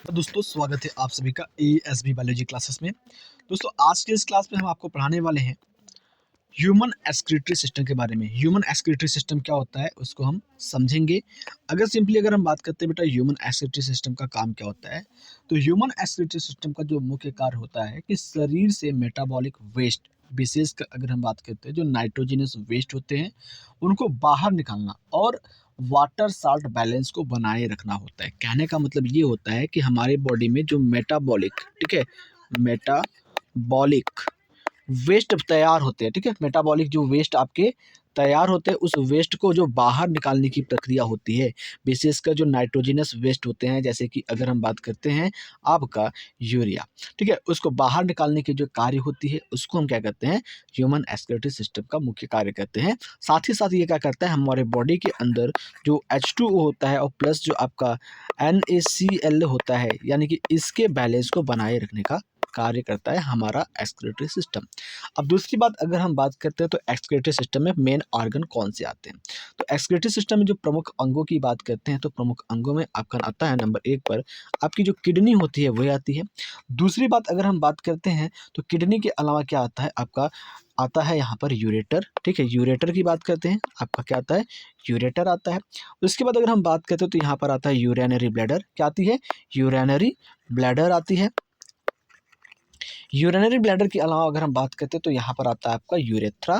तो दोस्तों स्वागत है आप सभी का एएसबी बायोलॉजी क्लासेस में। दोस्तों आज के इस क्लास में हम आपको पढ़ाने वाले हैं ह्यूमन एक्सक्रीटरी सिस्टम के बारे में। ह्यूमन एक्सक्रीटरी सिस्टम क्या होता है उसको हम समझेंगे। अगर हम बात करते हैं बेटा ह्यूमन एक्सक्रीटरी सिस्टम का काम क्या होता है, तो ह्यूमन एक्सक्रीटरी सिस्टम का जो मुख्य कार्य होता है कि शरीर से मेटाबॉलिक वेस्ट, विशेषकर अगर हम बात करते हैं जो नाइट्रोजनस वेस्ट होते हैं उनको बाहर निकालना और वाटर साल्ट बैलेंस को बनाए रखना होता है। कहने का मतलब ये होता है कि हमारे बॉडी में जो मेटाबॉलिक, ठीक है, मेटाबॉलिक वेस्ट तैयार होते हैं, ठीक है, मेटाबॉलिक जो वेस्ट आपके तैयार होते हैं उस वेस्ट को जो बाहर निकालने की प्रक्रिया होती है, विशेषकर जो नाइट्रोजनस वेस्ट होते हैं, जैसे कि अगर हम बात करते हैं आपका यूरिया, ठीक है, उसको बाहर निकालने की जो कार्य होती है उसको हम क्या कहते हैं, ह्यूमन एक्सक्रीटरी सिस्टम का मुख्य कार्य कहते हैं। साथ ही साथ ये क्या करता है, हमारे बॉडी के अंदर जो H2O होता है और प्लस जो आपका NaCl होता है, यानी कि इसके बैलेंस को बनाए रखने का कार्य करता है हमारा एक्सक्रीटरी सिस्टम। अब दूसरी बात अगर हम बात करते हैं तो एक्सक्रीटरी सिस्टम में मेन ऑर्गन कौन से आते हैं, तो एक्सक्रीटरी सिस्टम में जो प्रमुख अंगों की बात करते हैं तो प्रमुख अंगों में आपका आता है नंबर 1 पर आपकी जो किडनी होती है वही आती है। दूसरी बात अगर हम बात करते हैं तो किडनी के अलावा क्या आता है, आपका आता है यहाँ पर यूरेटर, ठीक है, यूरेटर की बात करते हैं, आपका क्या आता है, यूरेटर आता है। उसके बाद अगर हम बात करते हैं तो यहाँ पर आता है यूरिनरी ब्लैडर, क्या आती है, यूरिनरी ब्लैडर आती है। यूरिनरी ब्लैडर के अलावा अगर हम बात करते हैं तो यहाँ पर आता है आपका यूरेथ्रा,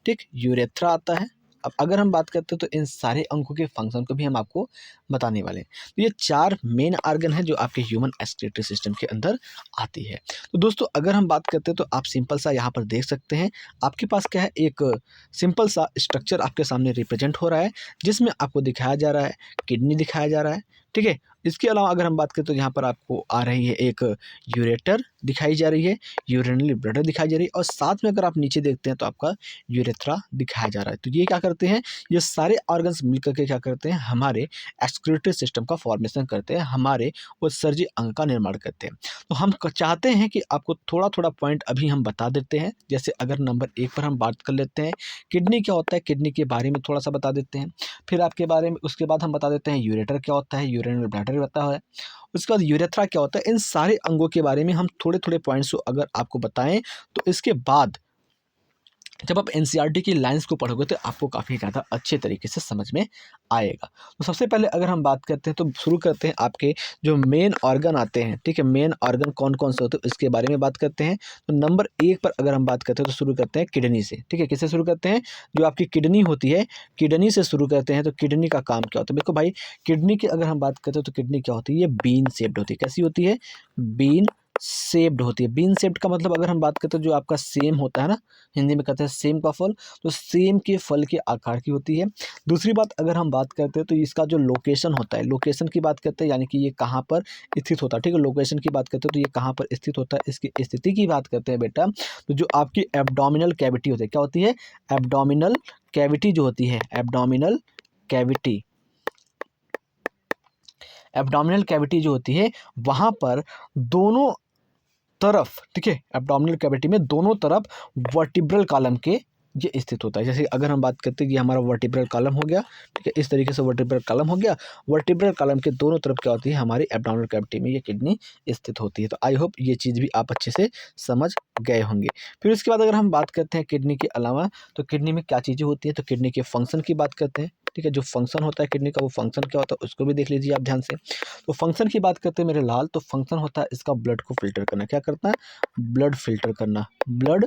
ठीक, यूरेथ्रा आता है। अब अगर हम बात करते हैं तो इन सारे अंगों के फंक्शन को भी हम आपको बताने वाले हैं। तो ये 4 मेन ऑर्गन हैं जो आपके ह्यूमन एक्सक्रीटरी सिस्टम के अंदर आती है। तो दोस्तों अगर हम बात करते हैं तो आप सिंपल सा यहाँ पर देख सकते हैं, आपके पास क्या है, एक सिंपल सा स्ट्रक्चर आपके सामने रिप्रेजेंट हो रहा है जिसमें आपको दिखाया जा रहा है किडनी दिखाया जा रहा है, ठीक है। इसके अलावा अगर हम बात करें तो यहाँ पर आपको आ रही है एक यूरेटर दिखाई जा रही है, यूरिनरी ब्लैडर दिखाई जा रही है और साथ में अगर आप नीचे देखते हैं तो आपका यूरेथ्रा दिखाया जा रहा है। तो ये क्या करते हैं, ये सारे ऑर्गन्स मिलकर के क्या करते हैं, हमारे एक्सक्रीटरी सिस्टम का फॉर्मेशन करते हैं, हमारे उत्सर्जी अंग का निर्माण करते हैं। तो हम चाहते हैं कि आपको थोड़ा थोड़ा पॉइंट अभी हम बता देते हैं। जैसे अगर नंबर 1 पर हम बात कर लेते हैं किडनी क्या होता है, किडनी के बारे में थोड़ा सा बता देते हैं। फिर आपके बारे में उसके बाद हम बता देते हैं यूरेटर क्या होता है, यूरिनरी ब्लैडर होता है। उसके बाद यूरेथ्रा क्या होता है, इन सारे अंगों के बारे में हम थोड़े-थोड़े पॉइंट्स को अगर आपको बताएँ, तो इसके बाद जब आप एनसीईआरटी की लाइन्स को पढ़ोगे तो आपको काफ़ी ज़्यादा अच्छे तरीके से समझ में आएगा। तो सबसे पहले अगर हम बात करते हैं तो शुरू करते हैं आपके जो मेन ऑर्गन आते हैं, ठीक है, मेन ऑर्गन कौन-कौन से होते हैं इसके बारे में बात करते हैं। तो नंबर 1 पर अगर हम बात करते हैं तो शुरू करते हैं किडनी से, ठीक है, किससे शुरू करते हैं, जो आपकी किडनी होती है, किडनी से शुरू करते हैं। तो किडनी का काम क्या होता है, देखो भाई किडनी की अगर हम बात करते हैं तो किडनी क्या होती है, ये बीन शेप्ड होती है। कैसी होती है, बीन शेप्ड होती है। बीन शेप्ड का मतलब अगर हम बात करते हैं जो आपका सेम होता है ना, हिंदी में कहते हैं सेम का फल, तो सेम के फल के आकार की होती है। दूसरी बात अगर हम बात करते हैं तो इसका जो लोकेशन होता है, लोकेशन की बात करते हैं यानी कि ये कहाँ पर स्थित होता है, ठीक है, लोकेशन की बात करते हैं तो ये कहाँ पर स्थित होता है, इसकी स्थिति की बात करते हैं बेटा, तो जो आपकी एब्डोमिनल कैविटी होती है, क्या होती है, एब्डोमिनल कैविटी जो होती है, एब्डोमिनल कैविटी, एब्डोमिनल कैविटी जो होती है वहाँ पर दोनों तरफ, ठीक है, एब्डोमिनल कैविटी में दोनों तरफ वर्टिब्रल कॉलम के ये स्थित होता है। जैसे अगर हम बात करते हैं कि हमारा वर्टिब्रल कॉलम हो गया, ठीक है, इस तरीके से वर्टिब्रल कॉलम हो गया, वर्टिब्रल कॉलम के दोनों तरफ क्या होती है, हमारी एब्डोमिनल कैविटी में ये किडनी स्थित होती है। तो आई होप ये चीज़ भी आप अच्छे से समझ गए होंगे। फिर उसके बाद अगर हम बात करते हैं किडनी के अलावा तो किडनी में क्या चीज़ें होती है, तो किडनी के फंक्शन की बात करते हैं, ठीक है, जो फंक्शन होता है किडनी का वो फंक्शन क्या होता है उसको भी देख लीजिए आप ध्यान से। तो फंक्शन की बात करते हैं मेरे लाल, तो फंक्शन होता है इसका ब्लड को फिल्टर करना, क्या करता है, ब्लड फिल्टर करना, ब्लड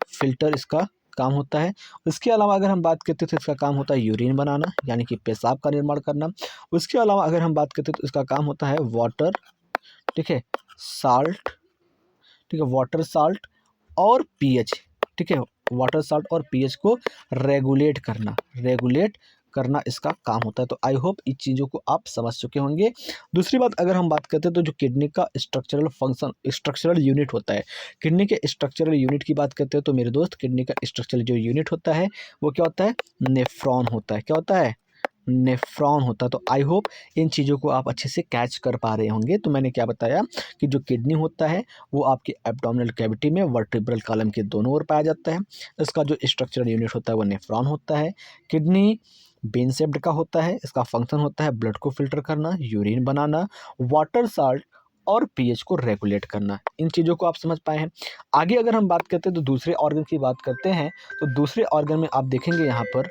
फिल्टर इसका काम होता है। उसके अलावा अगर हम बात करते हैं तो इसका काम होता है यूरिन बनाना, यानी कि पेशाब का निर्माण करना। उसके अलावा अगर हम बात करते हैं तो इसका काम होता है वाटर, ठीक है, साल्ट, ठीक है, वाटर साल्ट और पीएच, ठीक है, वाटर साल्ट और पीएच को रेगुलेट करना, रेगुलेट करना इसका काम होता है। तो आई होप इस चीज़ों को आप समझ चुके होंगे। दूसरी बात अगर हम बात करते हैं तो जो किडनी का स्ट्रक्चरल फंक्शन, स्ट्रक्चरल यूनिट होता है, किडनी के स्ट्रक्चरल यूनिट की बात करते हैं तो मेरे दोस्त किडनी का स्ट्रक्चरल जो यूनिट होता है वो क्या होता है, नेफ्रॉन होता है। क्या होता है, नेफ्रॉन होता है। तो आई होप इन चीज़ों को आप अच्छे से कैच कर पा रहे होंगे। तो मैंने क्या बताया कि जो किडनी होता है वो आपके एब्डोमिनल कैविटी में वर्टिब्रल कॉलम के दोनों ओर पाया जाता है। इसका जो स्ट्रक्चरल यूनिट होता है वो नेफ्रॉन होता है। किडनी बेन शेप्ड का होता है। इसका फंक्शन होता है ब्लड को फिल्टर करना, यूरिन बनाना, वाटर साल्ट और पीएच को रेगुलेट करना। इन चीज़ों को आप समझ पाए हैं। आगे अगर हम बात करते हैं तो दूसरे ऑर्गन की बात करते हैं, तो दूसरे ऑर्गन में आप देखेंगे यहाँ पर,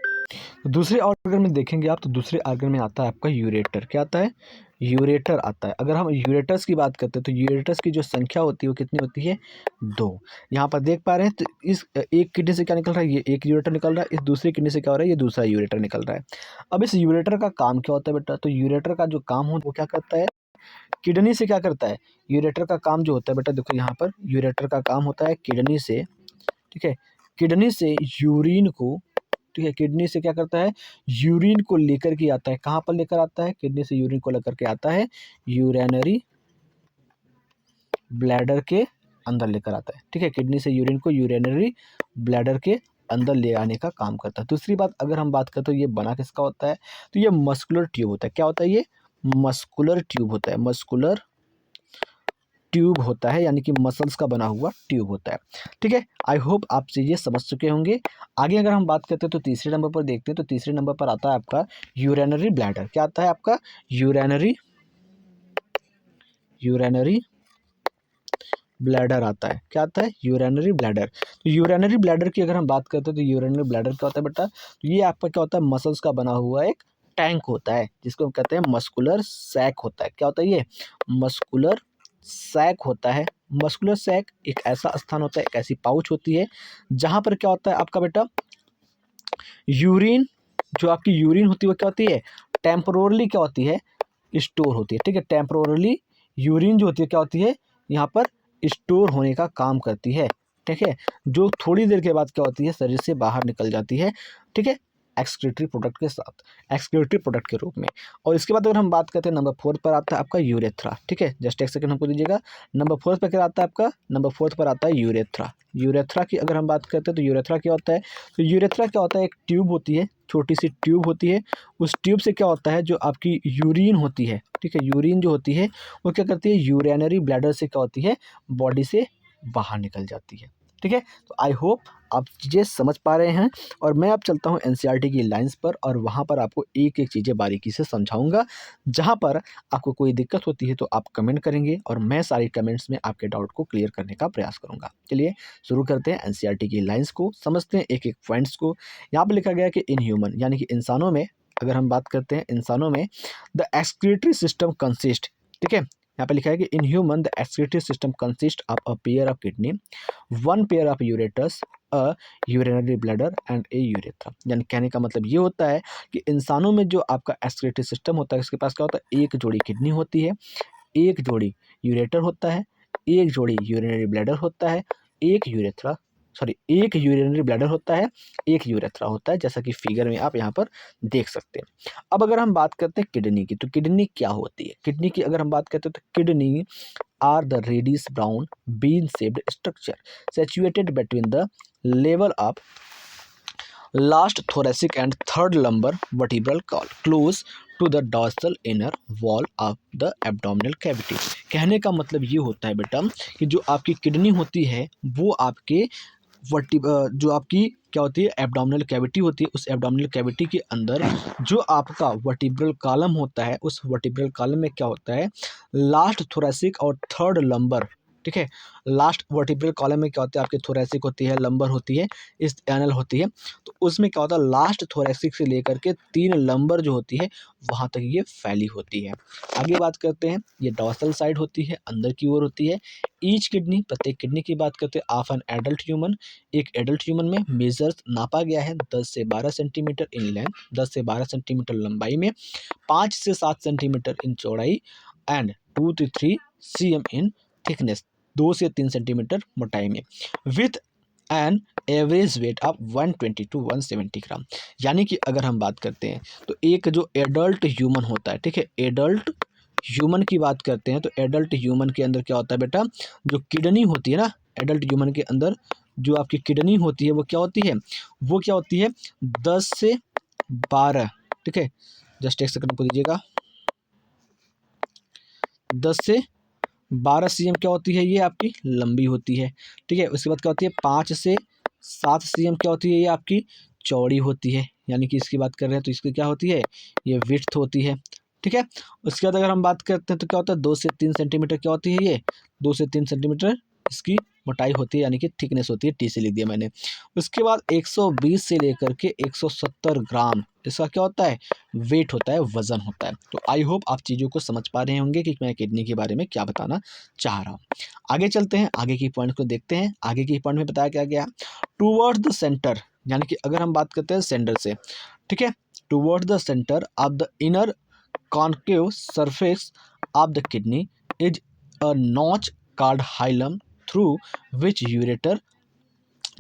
दूसरे ऑर्गन में देखेंगे आप, तो दूसरे ऑर्गन में आता है आपका यूरेटर। क्या आता है? यूरेटर आता है। अगर हम यूरेटर्स की बात करते हैं तो यूरेटर्स की जो संख्या होती है वो कितनी होती है? 2। यहाँ पर देख पा रहे हैं, तो इस एक किडनी से क्या निकल रहा है? ये एक यूरेटर निकल रहा है। इस दूसरी किडनी से क्या हो रहा है? ये दूसरा यूरेटर निकल रहा है। अब इस यूरेटर का काम क्या होता है बेटा? तो यूरेटर का जो काम हो वो क्या करता है? किडनी से क्या करता है? यूरेटर का काम जो होता है बेटा, देखो यहाँ पर यूरेटर का काम होता है किडनी से, ठीक है, किडनी से यूरिन को, ठीक है, किडनी से क्या करता है? यूरिन को लेकर के आता है। कहाँ पर लेकर आता है? किडनी से यूरिन को लेकर के आता है यूरिनरी ब्लैडर के अंदर लेकर आता है, ठीक है, किडनी से यूरिन को यूरिनरी ब्लैडर के अंदर ले आने का काम करता है। दूसरी बात अगर हम बात करें तो ये बना किसका होता है? तो ये मस्कुलर ट्यूब होता है। क्या होता है ये? मस्कुलर ट्यूब होता है। मस्कुलर ट्यूब होता है, यानी कि मसल्स का बना हुआ ट्यूब होता है, ठीक है। आई होप आप चीज़ें समझ चुके होंगे। आगे अगर हम बात करते हैं तो तीसरे नंबर पर देखते हैं, तो तीसरे नंबर पर आता है आपका यूरिनरी ब्लैडर। क्या आता है आपका? यूरिनरी ब्लैडर आता है। क्या आता है? Urinary bladder. तो यूरिनरी ब्लैडर की अगर हम बात करते हैं तो यूरिनरी ब्लैडर क्या होता है बेटा? तो ये आपका क्या होता है? मसल्स का बना हुआ एक टैंक होता है, जिसको हम कहते हैं मस्कुलर सैक होता है। क्या होता है ये? मस्कुलर सैक होता है। मस्कुलर सैक एक ऐसा स्थान होता है, एक ऐसी पाउच होती है जहाँ पर क्या होता है आपका बेटा? यूरिन, जो आपकी यूरिन होती है वो क्या होती है? टेम्पोरली क्या होती है? स्टोर होती है, ठीक है। टेम्पोरली यूरिन जो होती है क्या होती है? यहाँ पर स्टोर होने का काम करती है, ठीक है, जो थोड़ी देर के बाद क्या होती है? शरीर से बाहर निकल जाती है, ठीक है, एक्सक्रीटरी प्रोडक्ट के साथ, एक्सक्रीटरी प्रोडक्ट के रूप में। और इसके बाद अगर हम बात करते हैं, नंबर 4 पर आता है आपका यूरेथ्रा, ठीक है, जस्ट एक सेकंड हमको दीजिएगा। नंबर 4 पर क्या आता है आपका? नंबर 4 पर आता है यूरेथ्रा। यूरेथ्रा की अगर हम बात करते हैं तो यूरेथ्रा क्या होता है? तो यूरेथ्रा क्या होता है? एक ट्यूब होती है, छोटी सी ट्यूब होती है। उस ट्यूब से क्या होता है? जो आपकी यूरिन होती है, ठीक है, यूरिन जो होती है वो क्या करती है? यूरिनरी ब्लैडर से क्या होती है? बॉडी से बाहर निकल जाती है, ठीक है। तो आई होप आप चीज़ें समझ पा रहे हैं, और मैं अब चलता हूँ एनसीईआरटी की लाइंस पर, और वहाँ पर आपको एक एक चीज़ें बारीकी से समझाऊंगा। जहाँ पर आपको कोई दिक्कत होती है तो आप कमेंट करेंगे, और मैं सारी कमेंट्स में आपके डाउट को क्लियर करने का प्रयास करूँगा। चलिए शुरू करते हैं एनसीईआरटी की लाइंस को, समझते हैं एक एक पॉइंट्स को। यहाँ पर लिखा गया है कि इन ह्यूमन, यानी कि इंसानों में, अगर हम बात करते हैं इंसानों में, द एक्सक्रीटरी सिस्टम कंसिस्ट, ठीक है, यहाँ पे लिखा है कि in human the excretory system consist of a pair of kidney, one pair of ureters, a urinary bladder and a urethra. यानी कहने का मतलब ये होता है कि इंसानों में जो आपका एक्सक्रीटरी सिस्टम होता है, इसके पास क्या होता है? एक जोड़ी किडनी होती है, एक जोड़ी यूरेटर होता है, एक जोड़ी यूरिनरी ब्लैडर होता है, एक यूरेथ्रा, सॉरी, एक यूरिनरी ब्लैडर होता है, एक यूरेथ्रा होता है, जैसा कि फिगर में आप यहाँ पर देख सकते हैं। अब अगर हम बात करते हैं किडनी की, तो किडनी क्या होती है? किडनी की अगर हम बात करते हैं तो kidney are the reddish brown bean shaped structure situated between the level of last thoracic and third lumbar vertebral column close to the dorsal inner wall of the abdominal cavity। कहने का मतलब ये होता है बेटा कि जो आपकी किडनी होती है वो आपके जो आपकी क्या होती है? एब्डोमिनल कैविटी होती है। उस एब्डोमिनल कैविटी के अंदर जो आपका वर्टिब्रल कॉलम होता है, उस वर्टिब्रल कॉलम में क्या होता है? लास्ट थोरैसिक और थर्ड लंबर, ठीक है, लास्ट वर्टिब्रल कॉलम में क्या होता है? आपकी थोरैसिक होती है, लंबर होती है, इस एनल होती है। तो उसमें क्या होता है? लास्ट थोरैसिक से लेकर के 3 लंबर जो होती है वहाँ तक ये फैली होती है। आगे बात करते हैं, ये डॉर्सल साइड होती है, अंदर की ओर होती है। ईच किडनी, प्रत्येक किडनी की बात करते हैं ऑफ एन एडल्ट ह्यूमन, एक एडल्ट ह्यूमन में मेजर्स नापा गया है 10 से 12 सेंटीमीटर इन लेंथ, 10 से 12 सेंटीमीटर लंबाई में, 5 से 7 सेंटीमीटर इन चौड़ाई and 2 to 3 cm in thickness, 2 से 3 सेंटीमीटर मोटाई में, with an average weight of 120 to 170 ग्राम। यानी कि अगर हम बात करते हैं तो एक जो एडल्ट ह्यूमन होता है, ठीक है, एडल्ट ह्यूमन की बात करते हैं तो एडल्ट ह्यूमन के अंदर क्या होता है बेटा? जो किडनी होती है ना, एडल्ट ह्यूमन के अंदर जो आपकी किडनी होती है वो क्या होती है? वो क्या होती है? 10 से 12, ठीक है, जस्ट एक सेकंड को दीजिएगा। 10 से 12 cm क्या होती है? ये आपकी लंबी होती है, ठीक है। उसके बाद क्या होती है? 5 से 7 cm क्या होती है? ये आपकी चौड़ी होती है, यानी कि इसकी बात कर रहे हैं तो इसकी क्या होती है, ये विड्थ होती है, ठीक है। उसके बाद अगर हम बात करते हैं तो क्या होता है, 2 से 3 सेंटीमीटर क्या होती है, ये 2 से 3 सेंटीमीटर इसकी मोटाई होती है, यानी कि थिकनेस होती है, टी से लिख दिया मैंने। उसके बाद 120 से लेकर के 170 ग्राम इसका क्या होता है, वेट होता है, वजन होता है। तो आई होप आप चीज़ों को समझ पा रहे होंगे कि मैं किडनी के बारे में क्या बताना चाह रहा हूँ। आगे चलते हैं, आगे की पॉइंट को देखते हैं। आगे की पॉइंट में बताया क्या गया, टूवर्ड्स द सेंटर, यानी कि अगर हम बात करते हैं सेंटर से, ठीक है, towards the centre of the inner concave surface of the kidney is a notch called hilum through which ureter,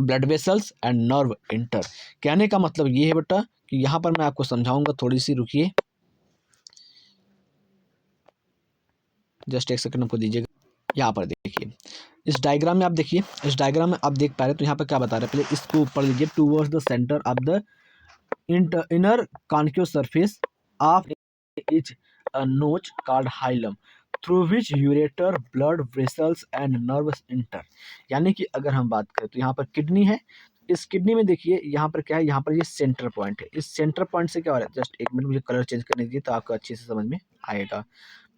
blood vessels and nerve enter। कहने का मतलब ये है बेटा कि यहाँ पर मैं आपको समझाऊंगा, थोड़ी सी रुकिए, जस्ट एक सेकंड हमको दीजिएगा। यहाँ पर देखिए, इस डायग्राम में आप देखिए, इस डायग्राम में आप देख पा रहे हैं तो यहाँ पर क्या बता रहे हैं, पहले इसको ऊपर लीजिए, towards the centre of the inner concave surface of each notch called hilum through which ureter, blood vessels and nerves enter। यानी कि अगर हम बात करें तो यहाँ पर किडनी है, इस किडनी में देखिए यहाँ पर क्या है, यहाँ पर ये सेंटर पॉइंट है, इस सेंटर पॉइंट से क्या हो रहा है, जस्ट एक मिनट मुझे कलर चेंज करने दीजिए तो आपको अच्छे से समझ में आएगा।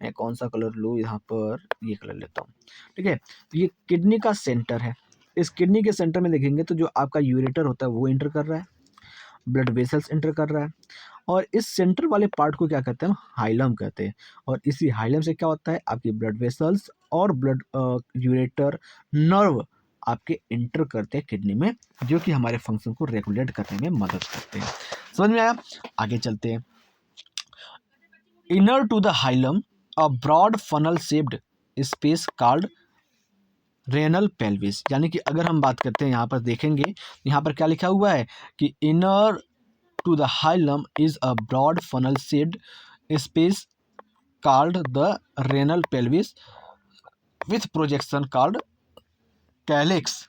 मैं कौन सा कलर लूँ, यहाँ पर ये कलर लेता हूँ, ठीक है। तो ये किडनी का सेंटर है, इस किडनी के सेंटर में देखेंगे तो जो आपका यूरेटर होता है वो एंटर कर रहा है, ब्लड वेसल्स एंटर कर रहा है, और इस सेंटर वाले पार्ट को क्या कहते हैं, हम हाइलम कहते हैं। और इसी हाइलम से क्या होता है, आपकी ब्लड वेसल्स और ब्लड यूरेटर, नर्व आपके एंटर करते हैं किडनी में, जो कि हमारे फंक्शन को रेगुलेट करने में मदद करते हैं। समझ में आया, आगे चलते हैं। Inner to the hilum a broad funnel shaped space called renal pelvis, यानी कि अगर हम बात करते हैं, यहाँ पर देखेंगे यहाँ पर क्या लिखा हुआ है कि inner to the hilum is a broad funnel shaped space called the renal pelvis with projection called calyx,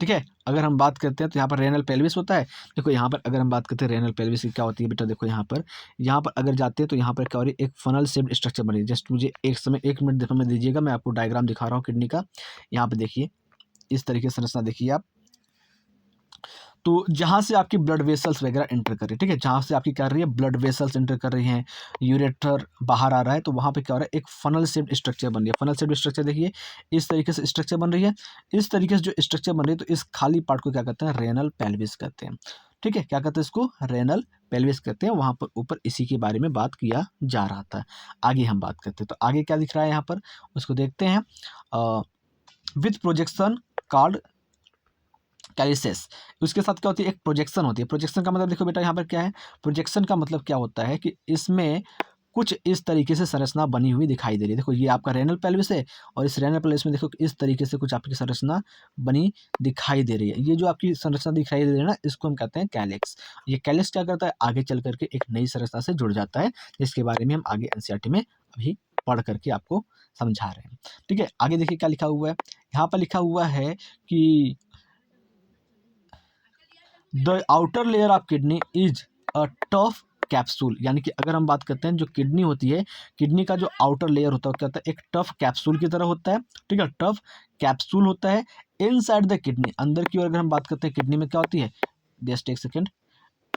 ठीक है। अगर हम बात करते हैं तो यहाँ पर रेनल पेल्विस होता है, देखो यहाँ पर अगर हम बात करते हैं रेनल पेल्विस की क्या होती है बेटा, देखो यहाँ पर अगर जाते हैं तो यहाँ पर क्या हो रही है, एक फनल शेप्ड स्ट्रक्चर बनी है। जस्ट मुझे एक मिनट देखो, मैं दीजिएगा, मैं आपको डायग्राम दिखा रहा हूँ किडनी का। यहाँ पर देखिए, इस तरीके से संरचना देखिए आप, तो जहाँ से आपकी ब्लड वेसल्स वगैरह एंटर कर रही है, ठीक है, जहाँ से आपकी क्या कर रही है, ब्लड वेसल्स एंटर कर रही हैं, यूरेटर बाहर आ रहा है, तो वहाँ पे क्या हो रहा है, एक फनल शेप्ड स्ट्रक्चर बन रही है। फनल शेप्ड स्ट्रक्चर देखिए, इस तरीके से स्ट्रक्चर बन रही है, इस तरीके से जो स्ट्रक्चर बन रही है, तो इस खाली पार्ट को क्या कहते हैं, रेनल पेल्विस कहते हैं, ठीक है। क्या कहते हैं इसको, रेनल पेल्विस कहते हैं। वहाँ पर ऊपर इसी के बारे में बात किया जा रहा था। आगे हम बात करते हैं, तो आगे क्या दिख रहा है यहाँ पर, उसको देखते हैं। विथ प्रोजेक्शन कॉल्ड कैलिसेस, उसके साथ क्या होती है, एक प्रोजेक्शन होती है। प्रोजेक्शन का मतलब देखो बेटा यहाँ पर क्या है, प्रोजेक्शन का मतलब क्या होता है कि इसमें कुछ इस तरीके से संरचना बनी हुई दिखाई दे रही है। देखो ये आपका रेनल पेल्विस है, और इस रेनल पेल्विस में देखो इस तरीके से कुछ आपकी संरचना बनी दिखाई दे रही है। ये जो आपकी संरचना दिखाई दे रही है ना, इसको हम कहते हैं कैलिक्स। ये कैलिक्स क्या करता है, आगे चल करके एक नई संरचना से जुड़ जाता है, जिसके बारे में हम आगे एनसीईआरटी में अभी पढ़ करके आपको समझा रहे हैं, ठीक है। आगे देखिए क्या लिखा हुआ है, यहाँ पर लिखा हुआ है कि the outer layer of kidney is a tough capsule, यानी कि अगर हम बात करते हैं जो किडनी होती है, किडनी का जो आउटर लेयर होता है क्या होता है, एक टफ कैप्सूल की तरह होता है, ठीक है, टफ कैप्सूल होता है। इनसाइड द किडनी, अंदर की ओर अगर हम बात करते हैं किडनी में क्या होती है, जस्ट एक second,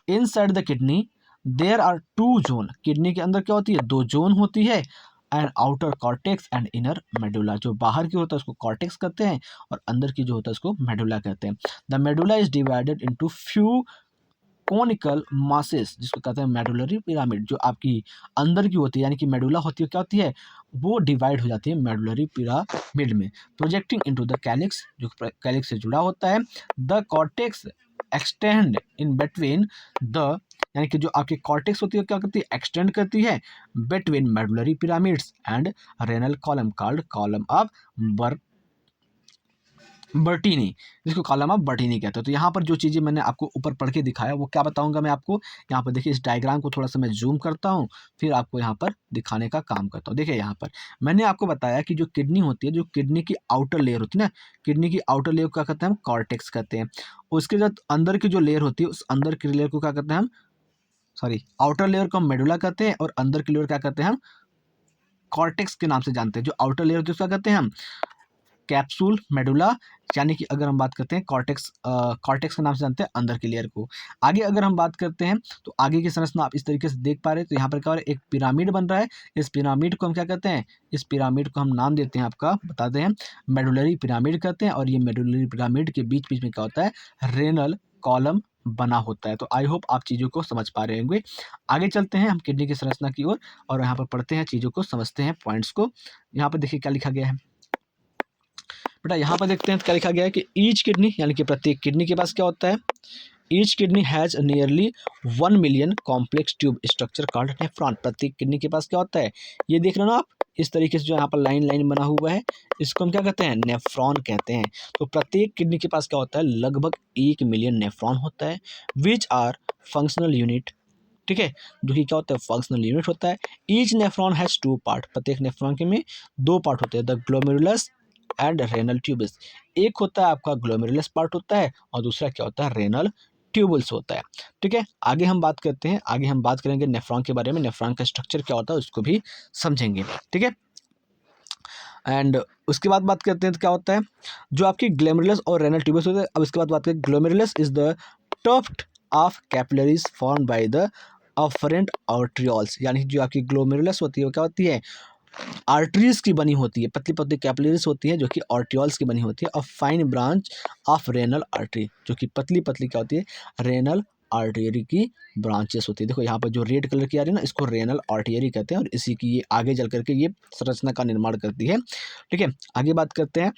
inside the kidney there are two zone, kidney के अंदर क्या होती है, दो जोन होती है, and outer cortex and inner medulla, जो बाहर की होता है उसको कॉर्टेक्स कहते हैं, और अंदर की जो होता है उसको मेडुला कहते हैं। The medulla is divided into few conical masses, जिसको कहते हैं मेडुलरी पिरामिड। जो आपकी अंदर की होती है, यानी कि मेडुला होती है, क्या होती है, वो डिवाइड हो जाती है मेडुलरी पिरामिड में, प्रोजेक्टिंग इनटू द कैलिक्स, जो कैलिक्स से जुड़ा होता है। The cortex extend in between the, यानी कि जो आपकी कॉर्टेक्स होती है क्या करती है, एक्सटेंड करती है between medullary pyramids and renal column called column of बर्टीनी, जिसको कॉलम ऑफ बर्टीनी कहते हैं। तो यहाँ पर जो चीज़ें मैंने आपको ऊपर पढ़ के दिखाया वो क्या बताऊंगा मैं आपको, यहाँ पर देखिए, इस डायग्राम को थोड़ा सा मैं जूम करता हूँ, फिर आपको यहाँ पर दिखाने का काम करता हूँ। देखिए यहाँ पर मैंने आपको बताया कि जो किडनी होती है, जो किडनी की आउटर लेयर होती है ना, किडनी की आउटर लेयर को क्या कहते हैं, हम कॉर्टेक्स कहते हैं। उसके साथ अंदर की जो लेयर होती है, उस अंदर की लेयर को क्या कहते हैं हम, सॉरी, आउटर लेयर को हम मेडुला कहते हैं, और अंदर की लेयर क्या कहते हैं हम, कॉर्टेक्स के नाम से जानते हैं। जो आउटर लेयर होती है उसका कहते हैं हम कैप्सूल मेडुला, यानी कि अगर हम बात करते हैं कॉर्टेक्स, कॉर्टेक्स के नाम से जानते हैं अंदर की लेयर को। आगे अगर हम बात करते हैं तो आगे की संरचना आप इस तरीके से देख पा रहे हैं। तो यहाँ पर क्या हो रहा है, एक पिरामिड बन रहा है। इस पिरामिड को हम क्या कहते हैं, इस पिरामिड को हम नाम देते हैं, आपका बताते हैं, मेडुलरी पिरामिड कहते हैं। और ये मेडुलरी पिरामिड के बीच बीच में क्या होता है, रेनल कॉलम बना होता है। तो आई होप आप चीज़ों को समझ पा रहे होंगे। आगे चलते हैं हम किडनी की संरचना की ओर और यहाँ पर पढ़ते हैं, चीज़ों को समझते हैं, पॉइंट्स को। यहाँ पर देखिए क्या लिखा गया है बेटा, यहाँ पर देखते हैं क्या लिखा गया है कि ईच किडनी, यानी कि प्रत्येक किडनी के पास क्या होता है, each kidney has nearly 1 million complex tube structure called nephron. प्रत्येक किडनी के पास क्या होता है, ये देख रहे हो ना आप, इस तरीके से जो यहाँ पर लाइन लाइन बना हुआ है, इसको हम क्या कहते हैं, नेफ्रॉन कहते हैं। तो प्रत्येक किडनी के पास क्या होता है, लगभग 1 मिलियन नेफ्रॉन होता है, विच आर फंक्शनल यूनिट, ठीक है, जो कि क्या होता है, फंक्शनल यूनिट होता है। ईच नेफ्रॉन हैज़ 2 पार्ट, प्रत्येक नेफ्रॉन के में 2 पार्ट होते हैं, the glomerulus and renal tubules. एक होता है आपका ग्लोमेरुलस पार्ट होता है और दूसरा क्या होता है, रेनल ट्यूबल्स होता है। ठीक है, आगे हम बात करते हैं, आगे हम बात करेंगे नेफ्रॉन के बारे में, नेफ्रॉन का स्ट्रक्चर क्या होता है उसको भी समझेंगे। ठीक है, एंड उसके बाद बात करते हैं तो क्या होता है, जो आपकी ग्लोमेरुलस और रेनल ट्यूबल्स होते हैं। अब इसके बाद बात करें, glomerulus is the tuft of capillaries formed by the afferent arterioles, यानी जो आपकी ग्लोमेरुलस होती है वो क्या होती है, आर्टरीज की बनी होती है, पतली पतली कैपिलरीज होती है जो कि आर्टियोल्स की बनी होती है। और fine branch of renal artery, जो कि पतली पतली क्या होती है, रेनल आर्टरी की ब्रांचेस होती है। देखो यहाँ पर जो रेड कलर की आ रही है ना, इसको रेनल आर्टरी कहते हैं और इसी की ये आगे चल करके ये संरचना का निर्माण करती है। ठीक है, आगे बात करते हैं,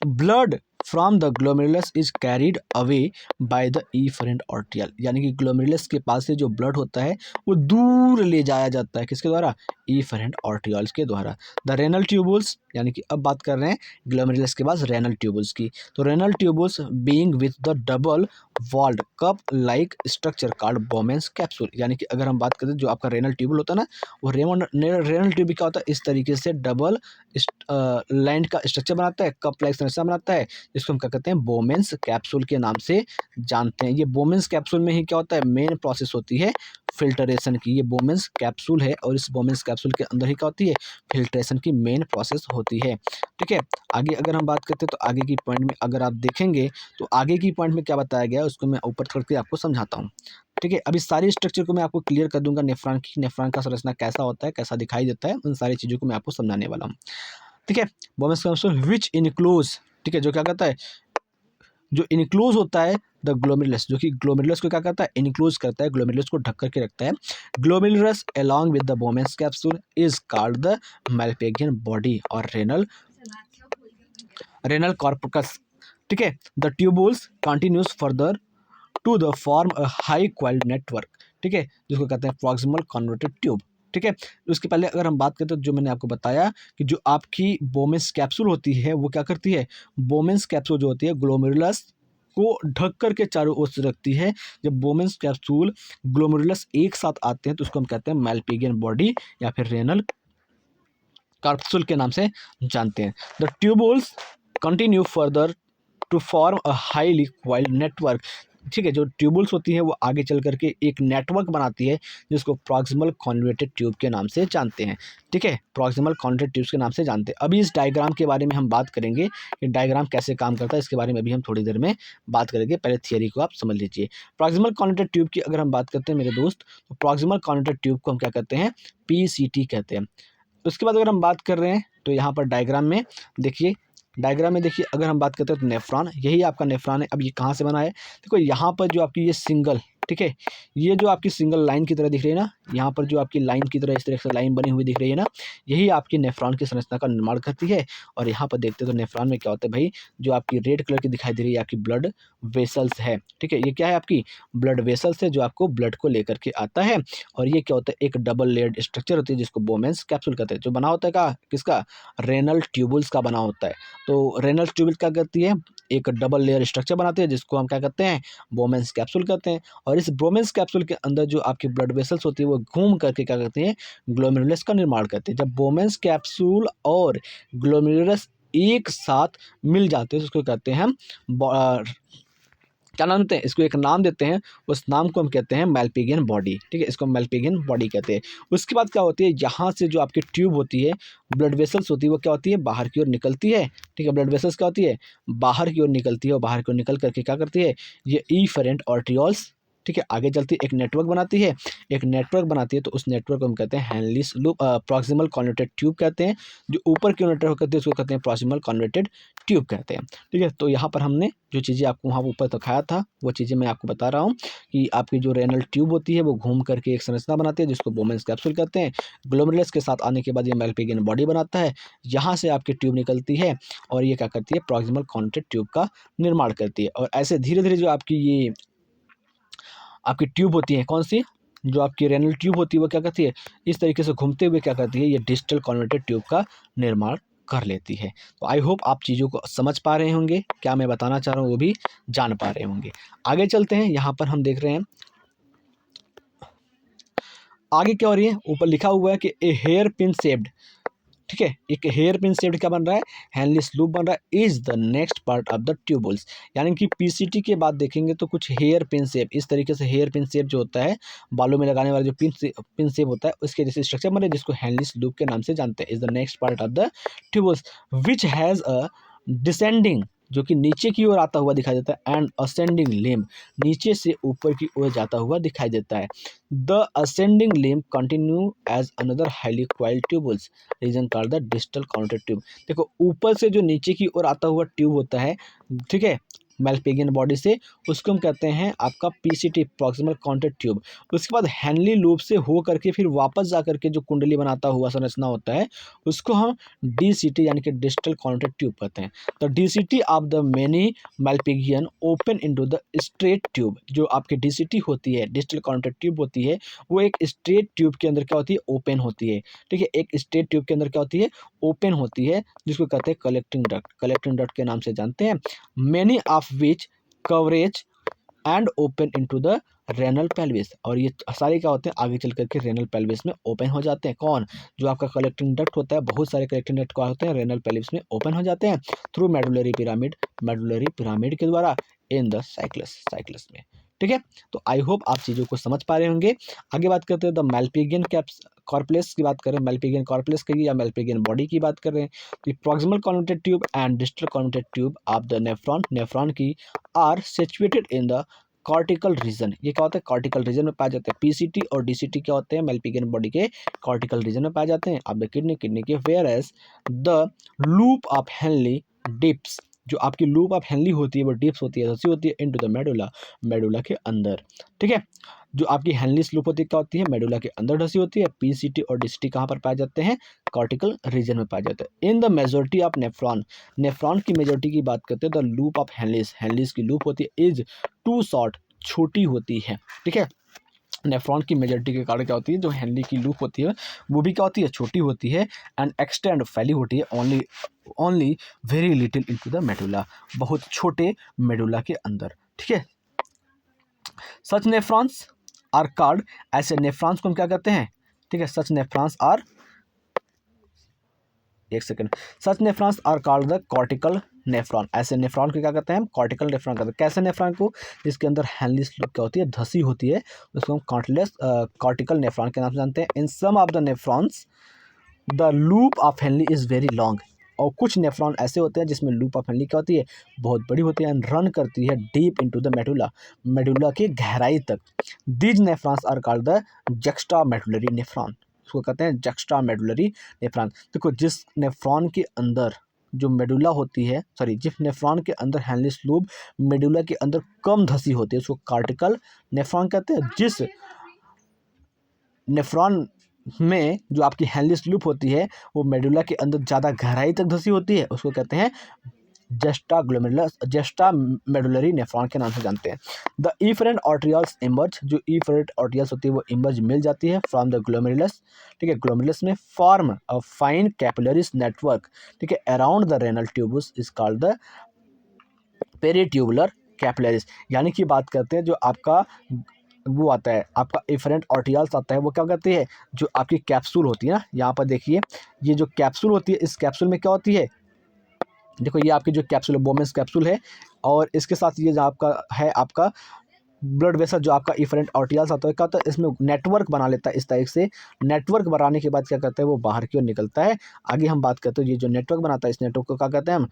blood from the glomerulus is carried away by the efferent आर्टियल, यानी कि ग्लोमेरुलस के पास से जो ब्लड होता है वो दूर ले जाया जाता है, किसके द्वारा, इफरेंट आर्टियल्स के द्वारा। द रेनल ट्यूबुल्स, यानी कि अब बात कर रहे हैं ग्लोमेरुलस के पास रेनल ट्यूबुल्स की। तो renal tubules being with the double walled cup like structure called Bowman's capsule, यानी कि अगर हम बात करें जो आपका रेनल ट्यूबुल होता है ना, वो रेनल ट्यूब क्या होता है, इस तरीके से डबल लैंड का स्ट्रक्चर बनाता है, कप लाइक संरचना बनाता है, जिसको हम क्या कहते हैं, बोमेंस कैप्सूल के नाम से जानते हैं। ये बोमेंस कैप्सूल में ही क्या होता है, मेन प्रोसेस होती है फिल्टरेशन की। ये बोमेंस कैप्सूल है और इस बोमेंस कैप्सूल के अंदर ही क्या होती है, फिल्ट्रेशन की मेन प्रोसेस होती है। ठीक है, आगे अगर हम बात करते हैं तो आगे की पॉइंट में अगर आप देखेंगे तो आगे की पॉइंट में क्या बताया गया है उसको मैं ऊपर करके आपको समझाता हूँ। ठीक है, अभी सारी स्ट्रक्चर को मैं आपको क्लियर कर दूंगा, नेफ्रॉन की, नेफ्रॉन का संरचना कैसा होता है, कैसा दिखाई देता है, उन सारी चीज़ों को मैं आपको समझाने वाला हूँ। ठीक है, बोमेंस कैप्सूल विच इनक्लोज, ठीक है, जो क्या कहता है, जो इनक्लोज होता है द ग्लोमेरुलस, जो कि ग्लोमेरुलस को क्या करता है, इनक्लोज करता है, ग्लोमेरुलस को ढक करके रखता है। Glomerulus along with the Bowman's capsule is called the Malpighian body और रेनल कॉर्पस। ठीक है, the tubules continues further to the form a high coiled network, ठीक है, जिसको कहते हैं प्रॉक्सिमल कन्वर्टेड ट्यूब। ठीक है, उसके पहले अगर हम बात करें तो जो मैंने आपको बताया कि जो आपकी बोमेंस कैप्सूल होती है वो क्या करती है, बोमेंस कैप्सूल जो होती है ग्लोमेरुलस को ढक करके चारों ओर से रखती है। जब बोमेंस कैप्सूल ग्लोमेरुलस एक साथ आते हैं तो उसको हम कहते हैं मैलपिगियन बॉडी या फिर रेनल कैप्सूल के नाम से जानते हैं। The tubules continue further to form a highly coiled network, ठीक है, जो ट्यूबुल्स होती है वो आगे चल करके एक नेटवर्क बनाती है जिसको प्रॉक्सिमल कॉन्वेटेड ट्यूब के नाम से जानते हैं। ठीक है, प्रॉक्सिमल कॉन्वेटेड ट्यूब्स के नाम से जानते हैं। अभी इस डायग्राम के बारे में हम बात करेंगे कि डायग्राम कैसे काम करता है, इसके बारे में अभी हम थोड़ी देर में बात करेंगे, पहले थियरी को आप समझ लीजिए। प्रॉक्सिमल कॉन्वेटेड ट्यूब की अगर हम बात करते हैं मेरे दोस्त, तो प्रॉक्सिमल कॉन्वेटेड ट्यूब को हम क्या कहते हैं, PCT कहते हैं। उसके बाद अगर हम बात कर रहे हैं तो यहाँ पर डायग्राम में देखिए, डायग्राम में देखिए, अगर हम बात करते हैं तो नेफ्रॉन, यही आपका नेफ्रॉन है। अब ये कहाँ से बना है, देखो यहाँ पर जो आपकी ये सिंगल, ठीक है, ये जो आपकी सिंगल लाइन की तरह दिख रही है ना, यहाँ पर जो आपकी लाइन की तरह इस तरह से लाइन बनी हुई दिख रही है ना, यही आपकी नेफ्रॉन की संरचना का निर्माण करती है। और यहाँ पर देखते हैं तो नेफ्रॉन में क्या होता है भाई, जो आपकी रेड कलर की दिखाई दे रही है आपकी ब्लड वेसल्स है। ठीक है, ये क्या है, आपकी ब्लड वेसल्स है जो आपको ब्लड को लेकर के आता है। और ये क्या होता है, एक डबल लेयर्ड स्ट्रक्चर होती है जिसको बोमेंस कैप्सूल कहते हैं, जो बना होता है का किसका, रेनल ट्यूबुल्स का बना होता है। तो रेनल ट्यूबुल क्या करती है, एक डबल लेयर स्ट्रक्चर बनाती है जिसको हम क्या कहते हैं, बोमेंस कैप्सूल कहते हैं। और इस बोमेंस कैप्सूल के अंदर जो आपकी ब्लड वेसल्स होती है वो घूम करके क्या करती हैं, ग्लोमेरुलस का निर्माण करते हैं। जब बोमेंस कैप्सूल और ग्लोमेरुलस एक साथ मिल जाते हैं तो उसको कहते हैं हम क्या नाम देते हैं, इसको एक नाम देते हैं, उस नाम को हम कहते हैं मैल्पिगियन बॉडी, ठीक है, इसको मैल्पिगियन बॉडी कहते हैं। उसके बाद क्या होती है, यहाँ से जो आपकी ट्यूब होती है, ब्लड वेसल्स होती है, वो क्या होती है, बाहर की ओर निकलती है, ठीक है, ब्लड वेसल्स क्या होती है, बाहर की ओर निकलती है, और बाहर की ओर निकल करके क्या करती है, ये इफेरेंट आर्टरियोल्स, ठीक है, आगे चलती है, एक नेटवर्क बनाती है, एक नेटवर्क बनाती है, तो उस नेटवर्क को हम कहते हैं हेनलीस लूप, प्रॉक्सिमल कन्वर्टेड ट्यूब कहते हैं। जो ऊपर की नेटवर्क होती है उसको कहते हैं प्रॉक्सिमल कन्वर्टेड ट्यूब कहते हैं, ठीक है। तो यहाँ पर हमने जो चीज़ें आपको वहाँ ऊपर दिखाया था, वो चीज़ें मैं आपको बता रहा हूँ कि आपकी जो रेनल ट्यूब होती है वो घूम करके एक संरचना बनाती है जिसको बोमेंस कैप्सूल कहते हैं। ग्लोमेरुलस के साथ आने के बाद ये मैल्पिगियन बॉडी बनाता है, यहाँ से आपकी ट्यूब निकलती है और ये क्या करती है, प्रॉक्सिमल कन्वर्टेड ट्यूब का निर्माण करती है। और ऐसे धीरे धीरे जो आपकी ट्यूब होती है, कौन सी, जो आपकी रेनल ट्यूब होती है, वो क्या करती है, इस तरीके से घूमते हुए क्या करती है, ये डिजिटल कन्वर्टेड ट्यूब का निर्माण कर लेती है। तो आई होप आप चीज़ों को समझ पा रहे होंगे, क्या मैं बताना चाह रहा हूँ वो भी जान पा रहे होंगे। आगे चलते हैं, यहाँ पर हम देख रहे हैं आगे क्या हो रही है, ऊपर लिखा हुआ है कि ए हेयर पिन शेप्ड, ठीक है, एक हेयर पिन शेप्ड क्या बन रहा है, हेनलीस लूप बन रहा है, is the next part of the tubules. यानी कि पीसीटी के बाद देखेंगे तो कुछ हेयर पिन शेप, इस तरीके से हेयर पिन शेप जो होता है, बालों में लगाने वाला जो पिन शेप होता है, उसके जैसे स्ट्रक्चर बन रहा है, जिसको हेनलीस लूप के नाम से जानते हैं। Is the next part of the tubules which has a descending, जो कि नीचे की ओर आता हुआ दिखाई देता है, एंड असेंडिंग लिम्ब, नीचे से ऊपर की ओर जाता हुआ दिखाई देता है। The ascending limb continue as another highly coiled tubules region called the distal convoluted tube. देखो ऊपर से जो नीचे की ओर आता हुआ ट्यूब होता है, ठीक है, मैल्पिगियन बॉडी से, उसको हम कहते हैं आपका पीसीटी, प्रॉक्सिमल कॉन्टेड ट्यूब। उसके बाद हेनली लूप से हो करके फिर वापस जा करके जो कुंडली बनाता हुआ संरचना होता है, उसको हम डीसीटी यानी कि डिस्टल कॉन्टेड ट्यूब कहते हैं। तो DCT of the many Malpighian open into the straight tube, जो आपकी डीसीटी होती है, डिस्टल कॉन्टेड ट्यूब होती है, वो एक स्ट्रेट ट्यूब के अंदर क्या होती है, ओपन होती है, ठीक है, एक स्ट्रेट ट्यूब के अंदर क्या होती है, ओपन होती है, जिसको कहते हैं कलेक्टिंग डक्ट, कलेक्टिंग डक्ट के नाम से जानते हैं। Many of which coverage and open into the renal pelvis, और ये सारे क्या होते हैं, आगे चल करके रेनल पेल्विस में ओपन हो जाते हैं। कौन, जो आपका कलेक्टिंग डक्ट होता है, बहुत सारे कलेक्टिंग डक्ट क्या होते हैं, रेनल पेल्विस में ओपन हो जाते हैं through medullary pyramid, medullary pyramid के द्वारा इन द साइक्लस में, ठीक है। तो आई होप आप चीज़ों को समझ पा रहे होंगे। आगे बात करते हैं द मैल्पिगियन कॉर्पलेस की बात करें, मैल्पिगियन कॉर्पलेस की या मैल्पिगियन बॉडी की बात कर रहे हैं, तो proximal converted tube and distal converted tube of the nephron की are situated in the cortical region. ये क्या होता है, कॉर्टिकल रीजन में पाए जाते हैं। पीसीटी और डीसीटी क्या होते हैं, मैल्पिगियन बॉडी के कॉर्टिकल रीजन में पाए जाते हैं। अब द किडनी के whereas the loop of Henle dips, जो आपकी लूप ऑफ हेनली होती है वो डिप्स होती है, धंसी होती है इनटू द मेडुला के अंदर, ठीक है। जो आपकी हेनलीस लूप होती है क्या होती है, मेडुला के अंदर धंसी होती है। पीसीटी और डीसीटी कहाँ पर पाए जाते हैं, कॉर्टिकल रीजन में पाए जाते हैं। In the majority of nephron की मेजोरिटी की बात करते हैं, द लूप ऑफ हेनलीस की लूप होती है इज टू शॉर्ट, छोटी होती है, ठीक है। नेफ्रॉन की मेजोरिटी के कारण क्या होती है, जो हेनली की लूप होती है वो भी क्या होती है, छोटी होती है, एंड एक्सटेंड फैली होती है only very little into the medulla, बहुत छोटे मेडुला के अंदर, ठीक है। सच नेफ्रॉन्स आर कॉल्ड, ऐसे नेफ्रॉन्स को हम क्या कहते हैं, ठीक है, सच नेफ्रॉन्स आर, एक second, such nephrons are called the cortical nephron, ऐसे नेफ्रॉन को क्या कहते हैं हम, कॉर्टिकल नेफ्रॉन कहते हैं। कैसे नेफ्रॉन को, जिसके अंदर हेनलीस लूप क्या होती है, धसी होती है, उसको हम कॉर्टिकल नेफ्रॉन के नाम से जानते हैं। In some of the nephrons the loop of Henle is very long, और कुछ नेफ्रॉन ऐसे होते हैं जिसमें लूप ऑफ हेनली क्या होती है, बहुत बड़ी होती है, एंड रन करती है डीप इनटू द मेडुला की गहराई तक। These nephrons are called the juxtamedullary nephron, उसको कहते हैं जक्स्टा मेडुलरी नेफ्रॉन। देखो जिस नेफ्रॉन के अंदर जो मेडुला होती है, जिस नेफ्रॉन के अंदर हेनलीस लूप मेडुला के अंदर कम धसी होती है, उसको कॉर्टिकल नेफ्रॉन कहते हैं। जिस नेफ्रॉन में जो आपकी हेनलीस लूप होती है वो मेडुला के अंदर ज़्यादा गहराई तक धसी होती है, उसको कहते हैं जस्टा मेडुलरी नेफ्रॉन के नाम से जानते हैं। द इफरेंट आर्टरियल्स इमर्ज, जो इफरेंट आर्टरियल्स होती है वो इमर्ज मिल जाती है फ्रॉम द ग्लोमेरुलस, ठीक है, ग्लोमेरुलस में form a fine capillaries network, ठीक है, around the renal tubules is called the peritubular capillaries. यानी कि बात करते हैं जो आपका वो आता है, आपका इफरेंट आर्टरियल्स आता है, वो क्या कहते हैं, जो आपकी कैप्सूल होती है ना, यहाँ पर देखिए ये जो कैप्सूल होती है, इस कैप्सूल में क्या होती है, देखो ये आपकी जो कैप्सूल है, बोमेंस कैप्सूल है, और इसके साथ ये जो आपका है आपका ब्लड वेसल जो आपका इफरेंट आर्टियाल्स आता है, क्या होता है इसमें नेटवर्क बना लेता है। इस तरह से नेटवर्क बनाने के बाद क्या करता है वो बाहर की ओर निकलता है। आगे हम बात करते हैं ये जो नेटवर्क बनाता है, इस नेटवर्क को क्या कहते हैं हम,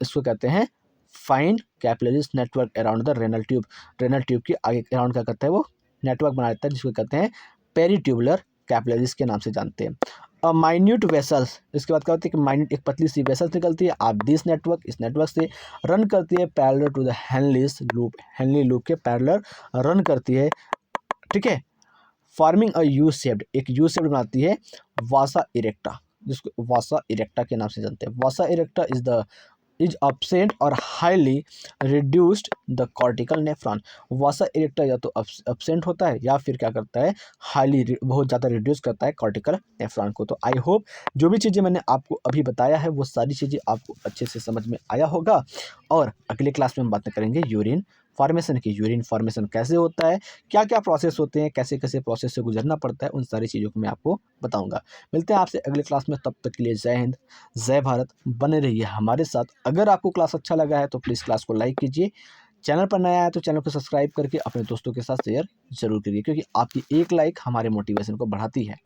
इसको कहते हैं fine capillaries network around the renal tube. Renal tube के आगे अराउंड क्या करता है वो नेटवर्क बना लेता है, जिसको कहते हैं पेरीट्यूबुलर कैपिलरीज के नाम से जानते हैं। माइन्यूट वेसल्स, इसके बाद क्या होता है कि माइन्यूट एक पतली सी वेसल्स निकलती है आप दिस नेटवर्क, इस नेटवर्क से रन करती है parallel to the Henle's loop, Henle loop के पैरेलल रन करती है, ठीक है। फॉर्मिंग अ यू शेप्ड, एक यू शेप्ड बनाती है वासा इरेक्टा, जिसको वासा इरेक्टा के नाम से जानते हैं। वासा इरेक्टा इज absent और highly reduced the cortical nephron. Vasa erecta या तो absent होता है या फिर क्या करता है हाईली बहुत ज़्यादा रिड्यूस करता है कॉर्टिकल नेफ्रॉन को। तो आई होप जो भी चीज़ें मैंने आपको अभी बताया है वो सारी चीज़ें आपको अच्छे से समझ में आया होगा। और अगले क्लास में हम बातें करेंगे यूरिन फॉर्मेशन की। यूरिन फॉर्मेशन कैसे होता है, क्या क्या प्रोसेस होते हैं, कैसे कैसे प्रोसेस से गुजरना पड़ता है, उन सारी चीज़ों को मैं आपको बताऊंगा। मिलते हैं आपसे अगले क्लास में, तब तक के लिए जय हिंद जय भारत। बने रहिए हमारे साथ। अगर आपको क्लास अच्छा लगा है तो प्लीज़ क्लास को लाइक कीजिए, चैनल पर नया है तो चैनल को सब्सक्राइब करके अपने दोस्तों के साथ शेयर जरूर करिए, क्योंकि आपकी एक लाइक हमारे मोटिवेशन को बढ़ाती है।